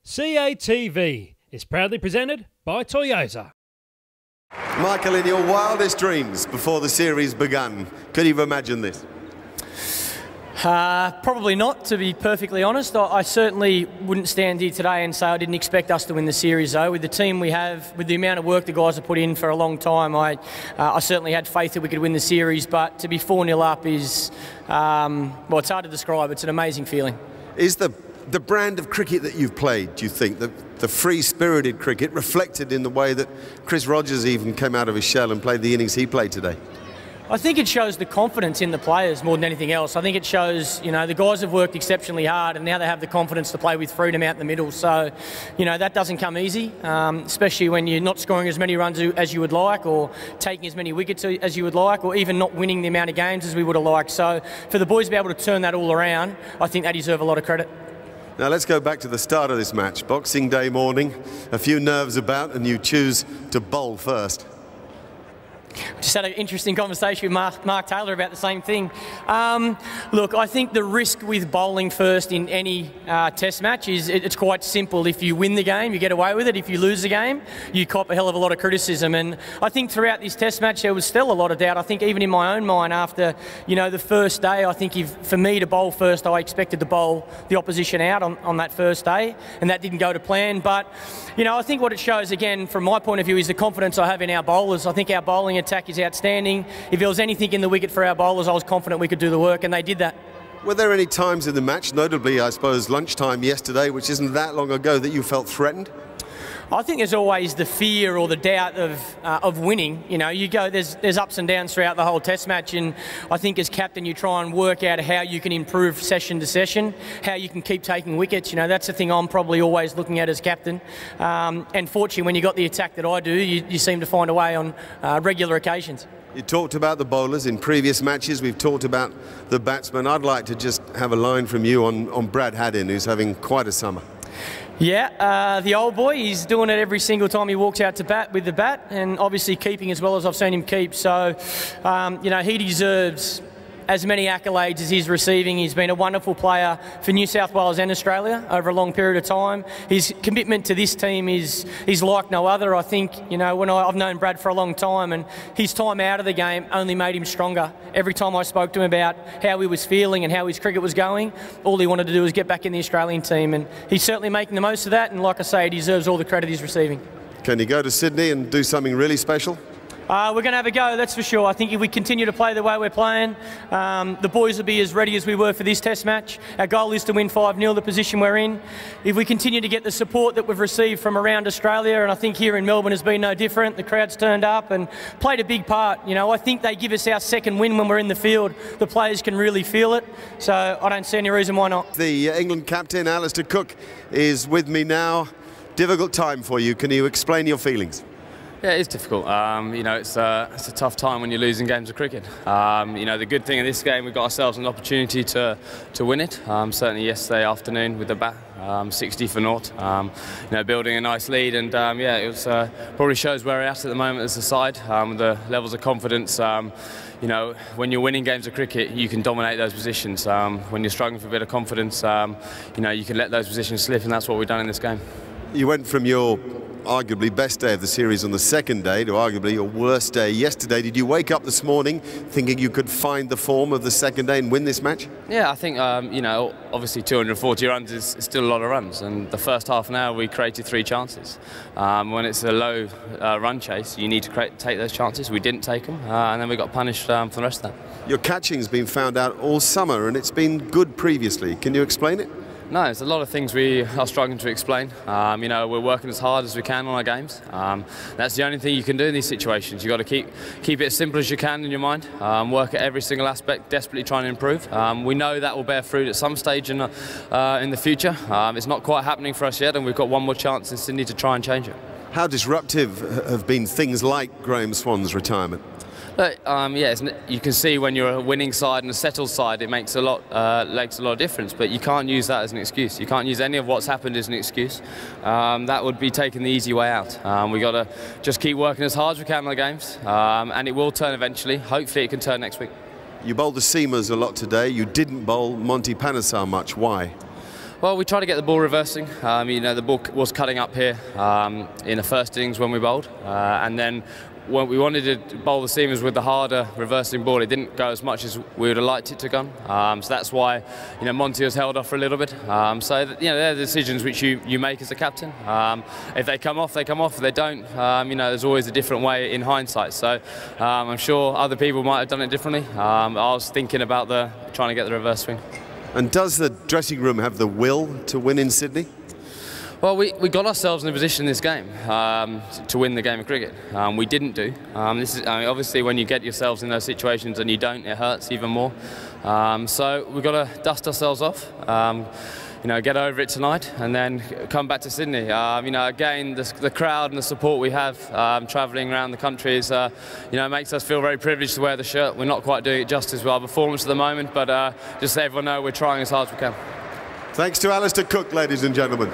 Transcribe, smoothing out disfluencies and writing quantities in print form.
CATV is proudly presented by Toyota. Michael, in your wildest dreams before the series begun, could you have imagined this? Probably not, to be perfectly honest. I certainly wouldn't stand here today and say I didn't expect us to win the series, though. With the team we have, with the amount of work the guys have put in for a long time, I certainly had faith that we could win the series, but to be 4-0 up is, well, it's hard to describe. It's an amazing feeling. Is the brand of cricket that you've played, do you think, the free-spirited cricket reflected in the way that Chris Rogers even came out of his shell and played the innings he played today? I think it shows the confidence in the players more than anything else. I think it shows, you know, the guys have worked exceptionally hard and now they have the confidence to play with freedom out in the middle. So, you know, that doesn't come easy, especially when you're not scoring as many runs as you would like, or taking as many wickets as you would like, or even not winning the amount of games as we would have liked. So for the boys to be able to turn that all around, I think they deserve a lot of credit. Now let's go back to the start of this match. Boxing Day morning, a few nerves about, and you choose to bowl first. Just had an interesting conversation with Mark Taylor about the same thing. Look, I think the risk with bowling first in any test match is it's quite simple. If you win the game, you get away with it. If you lose the game, you cop a hell of a lot of criticism. And I think throughout this test match, there was still a lot of doubt. I think even in my own mind after, you know, the first day, I think for me to bowl first, I expected to bowl the opposition out on that first day, and that didn't go to plan. But, you know, I think what it shows, again, from my point of view, is the confidence I have in our bowlers. I think our bowling attack is outstanding. If there was anything in the wicket for our bowlers, I was confident we could do the work, and they did that. Were there any times in the match, notably, I suppose, lunchtime yesterday, which isn't that long ago, that you felt threatened? I think there's always the fear or the doubt of winning. You know, you go, there's ups and downs throughout the whole test match, and I think as captain you try and work out how you can improve session to session, how you can keep taking wickets. You know, that's the thing I'm probably always looking at as captain. And fortunately, when you got the attack that I do, you seem to find a way on regular occasions. You talked about the bowlers in previous matches. We've talked about the batsmen. I'd like to just have a line from you on Brad Haddin, who's having quite a summer. Yeah, the old boy, he's doing it every single time he walks out to bat with the bat, and obviously keeping as well as I've seen him keep. So, you know, he deserves as many accolades as he's receiving. He's been a wonderful player for New South Wales and Australia over a long period of time. His commitment to this team is like no other. I think, you know, I've known Brad for a long time, and his time out of the game only made him stronger. Every time I spoke to him about how he was feeling and how his cricket was going, all he wanted to do was get back in the Australian team, and he's certainly making the most of that, and like I say, he deserves all the credit he's receiving. Can you go to Sydney and do something really special? We're going to have a go, that's for sure. I think if we continue to play the way we're playing, the boys will be as ready as we were for this test match. Our goal is to win 5-0, the position we're in. If we continue to get the support that we've received from around Australia, and I think here in Melbourne has been no different, the crowd's turned up and played a big part. You know, I think they give us our second win when we're in the field. The players can really feel it, so I don't see any reason why not. The England captain, Alastair Cook, is with me now. Difficult time for you. Can you explain your feelings? Yeah, it is difficult. You know, it's a tough time when you're losing games of cricket. You know, the good thing in this game, we've got ourselves an opportunity to win it. Certainly yesterday afternoon with the bat, 60 for naught. You know, building a nice lead, and yeah, it was probably shows where we're at the moment as a side. The levels of confidence. You know, when you're winning games of cricket, you can dominate those positions. When you're struggling for a bit of confidence, you know, you can let those positions slip, and that's what we've done in this game. You went from your arguably best day of the series on the second day to arguably your worst day yesterday. Did you wake up this morning thinking you could find the form of the second day and win this match? Yeah, I think, you know, obviously 240 runs is still a lot of runs, and the first half an hour we created 3 chances. When it's a low run chase, you need to take those chances. We didn't take them, and then we got punished for the rest of that. Your catching's been found out all summer, and it's been good previously. Can you explain it? No, there's a lot of things we are struggling to explain. You know, we're working as hard as we can on our games. That's the only thing you can do in these situations. You've got to keep it as simple as you can in your mind. Work at every single aspect, desperately trying to improve. We know that will bear fruit at some stage in the future. It's not quite happening for us yet, and we've got one more chance in Sydney to try and change it. How disruptive have been things like Graham Swann's retirement? But, yeah, you can see when you're a winning side and a settled side, it makes a lot of difference. But you can't use that as an excuse. You can't use any of what's happened as an excuse. That would be taking the easy way out. We've got to just keep working as hard as we can on the games, and it will turn eventually. Hopefully, it can turn next week. You bowled the seamers a lot today. You didn't bowl Monty Panesar much. Why? Well, we tried to get the ball reversing. You know, the ball was cutting up here in the first innings when we bowled, and then when we wanted to bowl the seamers with the harder reversing ball, it didn't go as much as we would have liked it to go. So that's why, you know, Monty was held off for a little bit. You know, they're the decisions which you make as a captain. If they come off, they come off. If they don't, you know, there's always a different way in hindsight. So I'm sure other people might have done it differently. I was thinking about trying to get the reverse swing. And does the dressing room have the will to win in Sydney? Well, we got ourselves in a position in this game to win the game of cricket. We didn't do. Obviously, when you get yourselves in those situations and you don't, it hurts even more. So we've got to dust ourselves off, you know, get over it tonight, and then come back to Sydney. You know, again, the crowd and the support we have travelling around the country is, you know, makes us feel very privileged to wear the shirt. We're not quite doing it justice with our performance at the moment, but just so everyone know, we're trying as hard as we can. Thanks to Alastair Cook, ladies and gentlemen.